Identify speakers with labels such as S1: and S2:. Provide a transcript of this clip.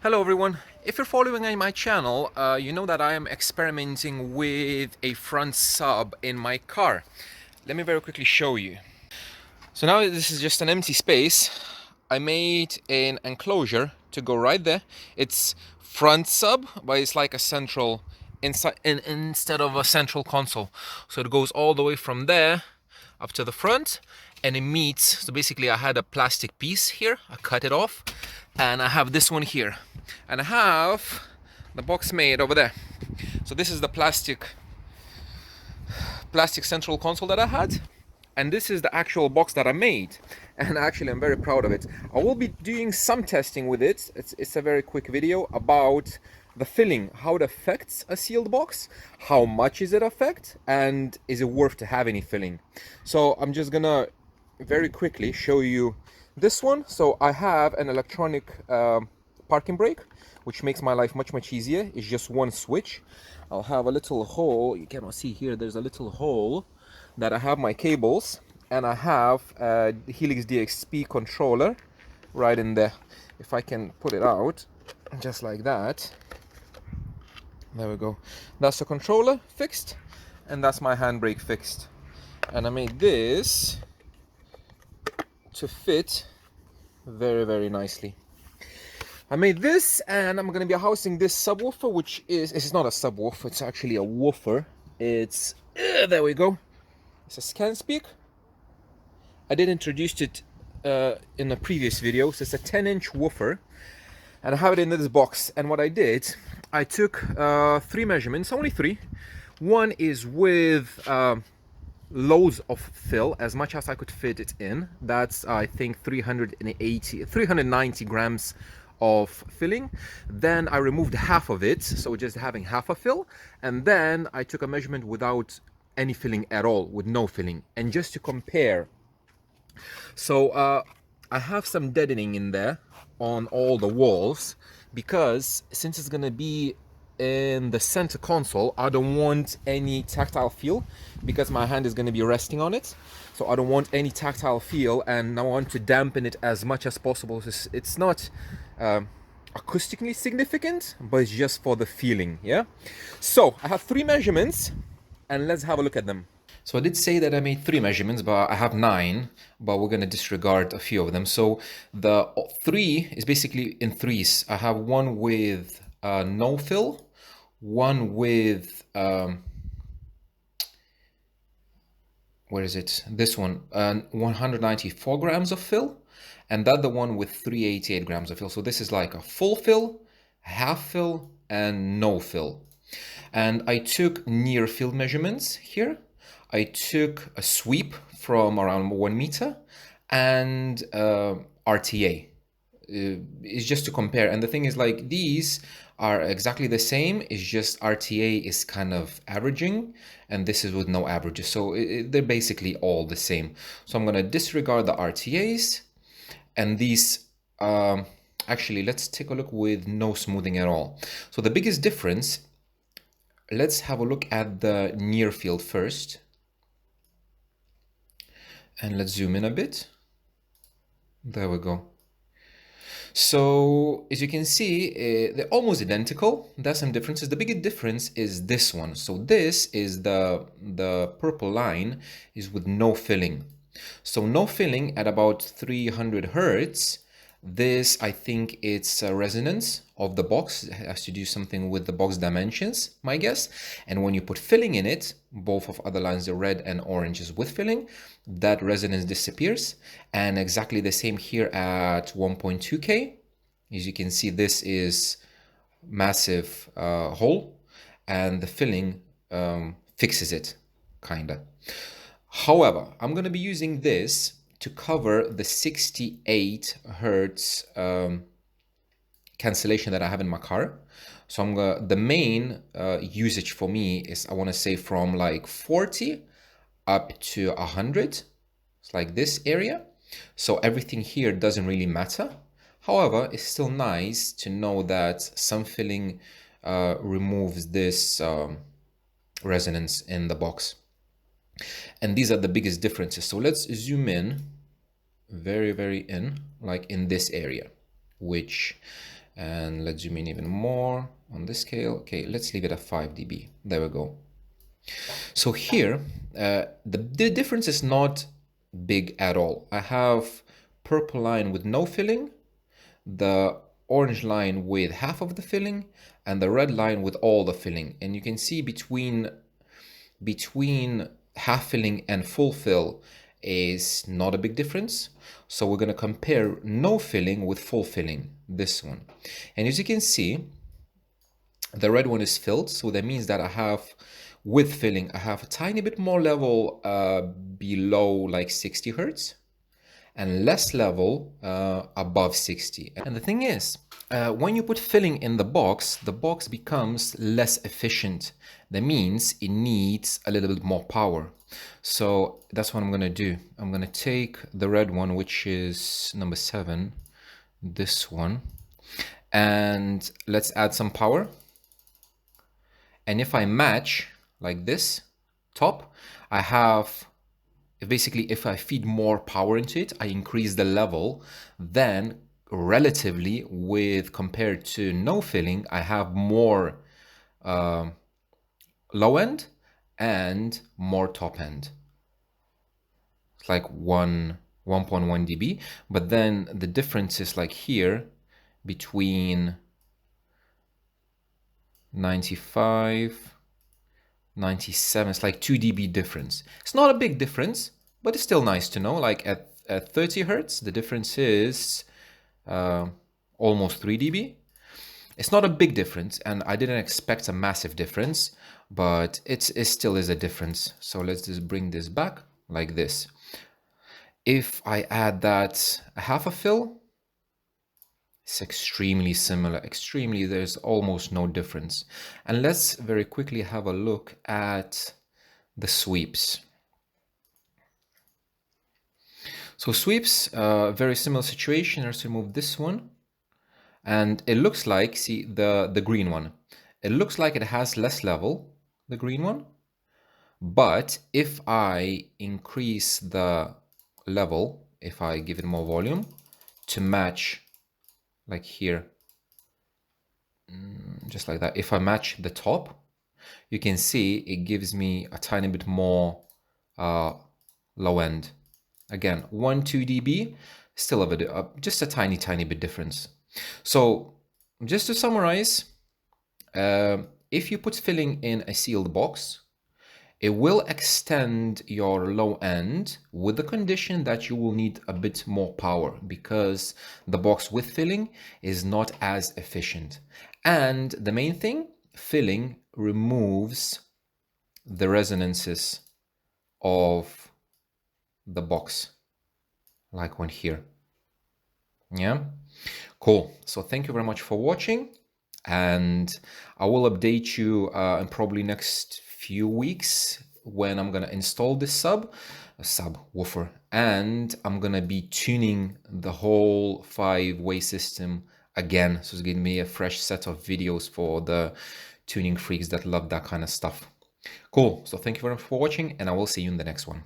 S1: Hello everyone. If you're following my channel, you know that I am experimenting with a front sub in my car. Let me very quickly show you. So now this is just an empty space. I made an enclosure to go right there. It's front sub, but it's like a central instead of a central console. So it goes all the way from there up to the front and it meets. So basically I had a plastic piece here, I cut it off, and I have this one here. And I have the box made over there. So this is the plastic central console that I had, and this is the actual box that I made, and actually I'm very proud of it. I will be doing some testing with it. It's a very quick video about the filling, how it affects a sealed box, how much is it affect, and is it worth to have any filling. So I'm just gonna very quickly show you this one. So I have an electronic parking brake, which makes my life much easier. It's just one switch. I'll have a little hole, you cannot see here, there's a little hole that I have my cables, and I have the Helix DXP controller right in there. If I can put it out just like that, there we go. That's the controller fixed, and that's my handbrake fixed. And I made this to fit very nicely. I made this, and I'm gonna be housing this subwoofer, which is, it's not a subwoofer, it's actually a woofer. It's there we go. It's a ScanSpeak. I did introduce it in a previous video. So it's a 10-inch woofer, and I have it in this box. And what I did, I took 3 measurements, only 3. One is with loads of fill, as much as I could fit it in. That's, I think, 390 grams of filling. Then I removed half of it, so just having half a fill, and then I took a measurement without any filling at all, with no filling, and just to compare. So I have some deadening in there on all the walls, because since it's gonna be in the center console, I don't want any tactile feel, because my hand is going to be resting on it. So I don't want any tactile feel, and I want to dampen it as much as possible. It's not acoustically significant, but it's just for the feeling. Yeah. So I have 3 measurements, and let's have a look at them. So I did say that I made 3 measurements, but I have 9, but we're going to disregard a few of them. So the 3 is basically in threes. I have one with no fill, one with where is it? This one, 194 grams of fill, and the other one with 388 grams of fill. So this is like a full fill, half fill, and no fill. And I took near field measurements here. I took a sweep from around 1 meter and RTA. It's just to compare. And the thing is, like, these are exactly the same. It's just RTA is kind of averaging, and this is with no averages. So they're basically all the same. So I'm going to disregard the RTAs, and these actually, let's take a look with no smoothing at all. So the biggest difference, let's have a look at the near field first. And let's zoom in a bit. There we go. So as you can see, they're almost identical. There's some differences. The biggest difference is this one. So this is the purple line is with no filling. So no filling at about 300 hertz. This, I think it's a resonance of the box. It has to do something with the box dimensions, my guess. And when you put filling in it, both of other lines, the red and orange is with filling, that resonance disappears. And exactly the same here at 1.2K. As you can see, this is massive hole, and the filling fixes it, kinda. However, I'm going to be using this to cover the 68 hertz cancellation that I have in my car. So the main usage for me is, I want to say, from like 40 up to 100. It's like this area. So everything here doesn't really matter. However, it's still nice to know that some filling removes this resonance in the box. And these are the biggest differences. So let's zoom in very in, like in this area, which And let's zoom in even more on this scale. Okay, let's leave it at 5 dB. There we go. So here, the difference is not big at all. I have purple line with no filling, the orange line with half of the filling, and the red line with all the filling. And you can see between half filling and full fill is not a big difference. So we're going to compare no filling with full filling, this one. And as you can see, the red one is filled, so that means that I have, with filling, I have a tiny bit more level below like 60 hertz and less level above 60. And the thing is, when you put filling in the box becomes less efficient. That means it needs a little bit more power. So that's what I'm gonna do. I'm gonna take the red one, which is number 7, this one, and let's add some power. And if I match like this top, I have, basically if I feed more power into it, I increase the level, then relatively with compared to no filling, I have more low end and more top end. It's like 1.1 dB, but then the difference is like here between 95, 97, it's like 2 dB difference. It's not a big difference, but it's still nice to know. Like at 30 hertz, the difference is almost 3 dB. It's not a big difference, and I didn't expect a massive difference, but it still is a difference. So let's just bring this back like this. If I add that a half a fill, it's extremely similar, extremely, there's almost no difference. And let's very quickly have a look at the sweeps. So sweeps, very similar situation. Let's remove this one. And it looks like, see the green one, it looks like it has less level, the green one. But if I increase the level, if I give it more volume to match, like here, just like that, if I match the top, you can see it gives me a tiny bit more low end. Again, 1-2 dB, still a bit, just a tiny bit difference. So just to summarize, if you put filling in a sealed box, it will extend your low end with the condition that you will need a bit more power because the box with filling is not as efficient. And the main thing, filling removes the resonances of the box, like one here. Yeah, cool. So thank you very much for watching, and I will update you in probably next few weeks when I'm gonna install this subwoofer, and I'm gonna be tuning the whole 5-way system again. So it's gonna be a fresh set of videos for the tuning freaks that love that kind of stuff. Cool. So thank you very much for watching, and I will see you in the next one.